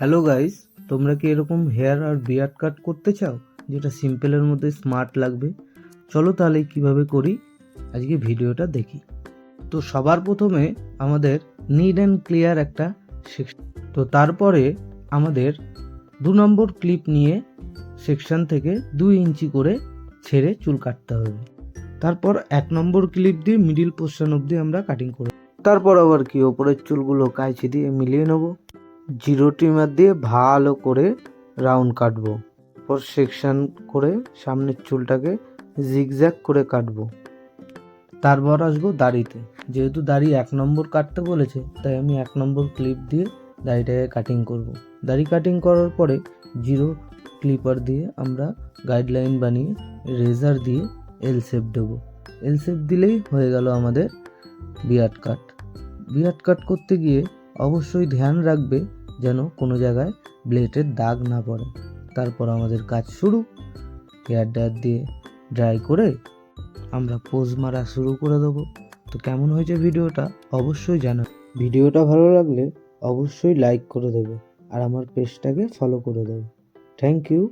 Hello guys, তোমরা কি এরকম হেয়ার আর বিয়ার্ড কাট করতে চাও যেটা সিম্পলের মধ্যে স্মার্ট লাগবে? চলো তাহলে কিভাবে করি আজকে ভিডিওটা দেখি। তো সবার প্রথমে আমাদের নিড অ্যান্ড ক্লিয়ার একটা সেকশন, তো তারপরে আমাদের 2 নম্বর ক্লিপ নিয়ে সেকশন থেকে 2 ইঞ্চি করে ছেড়ে চুল কাটতে হবে। তারপর 1 নম্বর ক্লিপ দিয়ে মিডিল পোর্শন অবধি আমরা কাটিং করব। তারপর আবার কি ওপরের চুলগুলো কাঁচি দিয়ে মিলিয়ে নেব। জিরো ট্রিমার দিয়ে ভালো করে রাউন্ড কাটবো। পর সেকশন করে সামনের চুলটাকে জিগজ্যাগ করে কাটবো। তারপর আসবো দাড়িতে। যেহেতু দাড়ি 1 নম্বর কাটতে বলেছে, তাই আমি 1 নম্বর ক্লিপ দিয়ে দাড়িটাকে কাটিং করব। দাড়ি কাটিং করার পরে জিরো ক্লিপার দিয়ে আমরা গাইডলাইন বানিয়ে রেজার দিয়ে এল শেপ দেবো। এল শেপ দিলেই হয়ে গেল আমাদের বিয়ার্ড কাট। বিয়ার্ড কাট করতে গিয়ে অবশ্যই ধ্যান রাখবে যেন কোনো জায়গায় ব্লেডের দাগ না পড়ে। তারপর আমাদের কাজ শুরু। হেয়ার ড্রায়ার দিয়ে ড্রাই করে আমরা পোজ মারা শুরু করে দেবো। তো কেমন হয়েছে ভিডিওটা অবশ্যই জানাবে। ভিডিওটা ভালো লাগলে অবশ্যই লাইক করে দেবে আর আমার পেজটাকে ফলো করে দেবে। Thank you.